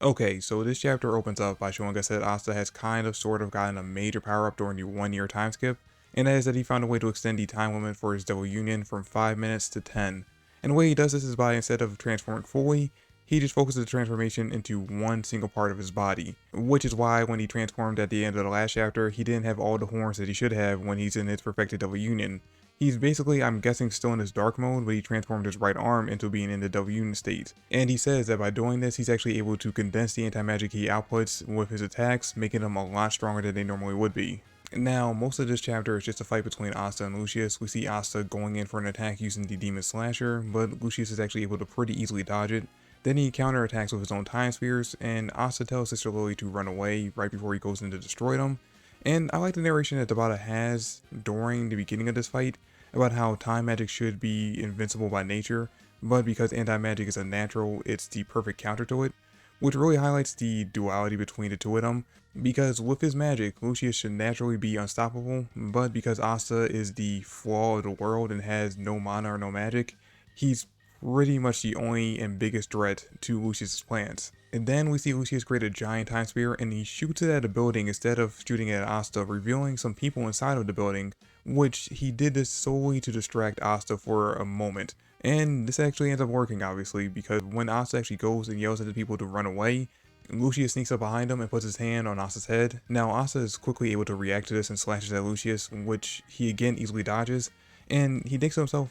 Okay, so this chapter opens up by showing us that Asta has sort of gotten a major power up during the 1 year time skip, and that is that he found a way to extend the time limit for his double union from 5 minutes to 10. And the way he does this is by, instead of transforming fully, he just focuses the transformation into one single part of his body, which is why when he transformed at the end of the last chapter, he didn't have all the horns that he should have when he's in his perfected double union. He's basically, I'm guessing, still in his dark mode, but he transformed his right arm into being in the double union state. And he says that by doing this, he's actually able to condense the anti-magic he outputs with his attacks, making them a lot stronger than they normally would be. Now, most of this chapter is just a fight between Asta and Lucius. We see Asta going in for an attack using the Demon Slasher, but Lucius is actually able to pretty easily dodge it. Then he counterattacks with his own time spheres, and Asta tells Sister Lilly to run away right before he goes in to destroy them. And I like the narration that Tabata has during the beginning of this fight, about how time magic should be invincible by nature, but because anti-magic is a natural, it's the perfect counter to it, which really highlights the duality between the two of them, because with his magic, Lucius should naturally be unstoppable, but because Asta is the flaw of the world and has no mana or no magic, he's pretty much the only and biggest threat to Lucius's plans. And then we see Lucius create a giant time spear and he shoots it at a building instead of shooting it at Asta, revealing some people inside of the building, which he did this solely to distract Asta for a moment. And this actually ends up working, obviously, because when Asta actually goes and yells at the people to run away, Lucius sneaks up behind him and puts his hand on Asta's head. Now Asta is quickly able to react to this and slashes at Lucius, which he again easily dodges, and he thinks to himself,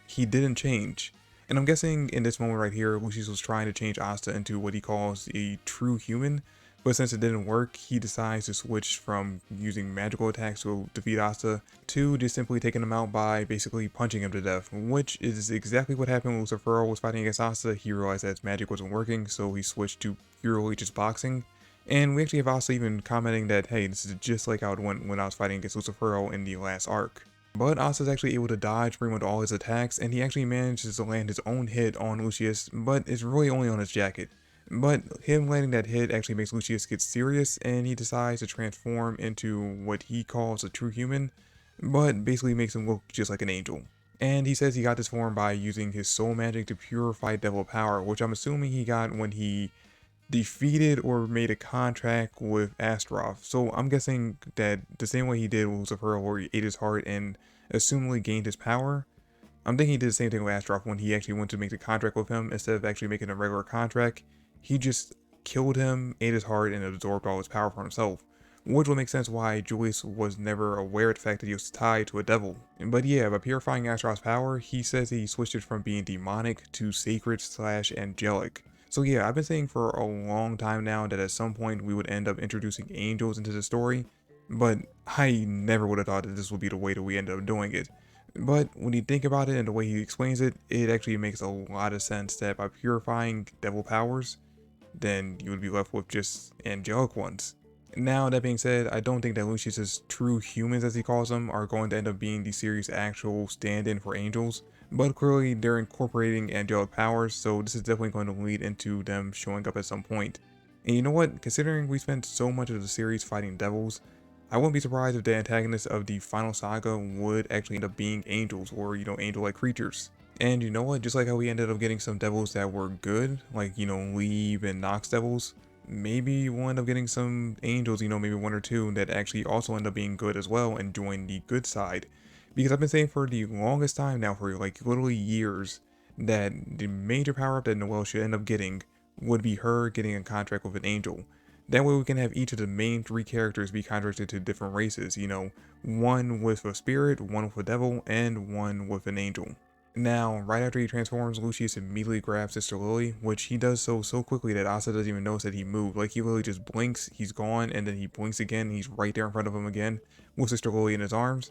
he didn't change. And I'm guessing in this moment right here, Lucius was trying to change Asta into what he calls a true human, but since it didn't work, he decides to switch from using magical attacks to defeat Asta to just simply taking him out by basically punching him to death, which is exactly what happened when Lucifer was fighting against Asta. He realized that his magic wasn't working, so he switched to purely just boxing. And we actually have Asta even commenting that, hey, this is just like how it went when I was fighting against Lucifer in the last arc. But Asta is actually able to dodge pretty much all his attacks, and he actually manages to land his own hit on Lucius, but it's really only on his jacket. But him landing that hit actually makes Lucius get serious, and he decides to transform into what he calls a true human, but basically makes him look just like an angel. And he says he got this form by using his soul magic to purify devil power, which I'm assuming he got when he defeated or made a contract with Astaroth. So I'm guessing that the same way he did with Lucifer, where he ate his heart and assumably gained his power, I'm thinking he did the same thing with Astaroth when he actually went to make the contract with him. Instead of actually making a regular contract, he just killed him, ate his heart, and absorbed all his power for himself. Which would make sense why Julius was never aware of the fact that he was tied to a devil. But yeah, by purifying Astaroth's power, he says he switched it from being demonic to sacred / angelic. So yeah, I've been saying for a long time now that at some point we would end up introducing angels into the story, but I never would have thought that this would be the way that we end up doing it. But when you think about it and the way he explains it, it actually makes a lot of sense that by purifying devil powers, then you would be left with just angelic ones. Now, that being said, I don't think that Lucius's true humans, as he calls them, are going to end up being the series' actual stand-in for angels, but clearly they're incorporating angelic powers, so this is definitely going to lead into them showing up at some point. And you know what, considering we spent so much of the series fighting devils, I wouldn't be surprised if the antagonists of the final saga would actually end up being angels, or angel-like creatures. And you know what, just like how we ended up getting some devils that were good, like Leave and Nox devils, maybe we'll end up getting some angels, maybe one or two that actually also end up being good as well and join the good side. Because I've been saying for the longest time now, for like literally years, that the major power up that Noelle should end up getting would be her getting a contract with an angel. That way we can have each of the main 3 characters be contracted to different races, one with a spirit, one with a devil, and one with an angel. Now, right after he transforms, Lucius immediately grabs Sister Lilly, which he does so quickly that Asta doesn't even notice that he moved. Like, he literally just blinks, he's gone, and then he blinks again, and he's right there in front of him again, with Sister Lilly in his arms.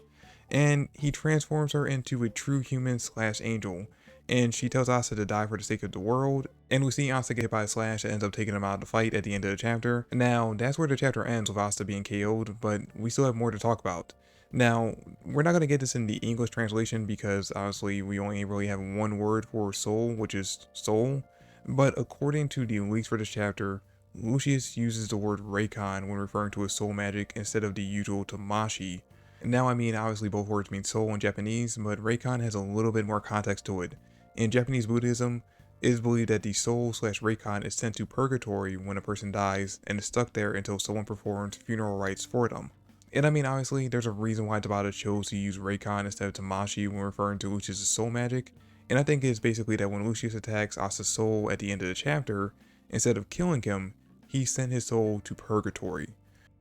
And he transforms her into a true human / angel. And she tells Asta to die for the sake of the world. And we see Asta get hit by a slash that ends up taking him out of the fight at the end of the chapter. Now, that's where the chapter ends with Asta being KO'd, but we still have more to talk about. Now, we're not going to get this in the English translation because obviously we only really have one word for soul, which is soul. But according to the leaks for this chapter, Lucius uses the word Reikon when referring to his soul magic instead of the usual Tamashi. Now, I mean, obviously both words mean soul in Japanese, but Reikon has a little bit more context to it. In Japanese Buddhism, It is believed that the soul slash Raycon is sent to purgatory when a person dies and is stuck there until someone performs funeral rites for them. And I mean, obviously, there's a reason why Tabata chose to use Raycon instead of Tamashi when referring to Lucius' soul magic, and I think it's basically that when Lucius attacks Asta's soul at the end of the chapter, instead of killing him, he sent his soul to purgatory.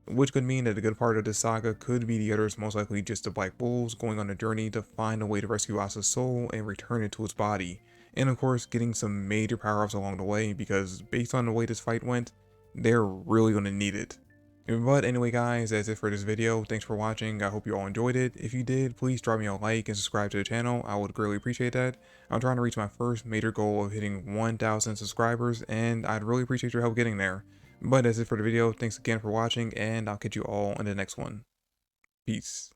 Which could mean that a good part of this saga could be the others, most likely just the Black Bulls going on a journey to find a way to rescue Asta's soul and return it to its body, and of course getting some major power-ups along the way because based on the way this fight went, they're really going to need it. But anyway guys, that's it for this video. Thanks for watching. I hope you all enjoyed it. If you did, please drop me a like and subscribe to the channel. I would greatly appreciate that. I'm trying to reach my first major goal of hitting 1,000 subscribers, and I'd really appreciate your help getting there. But that's it for the video. Thanks again for watching, and I'll catch you all in the next one. Peace.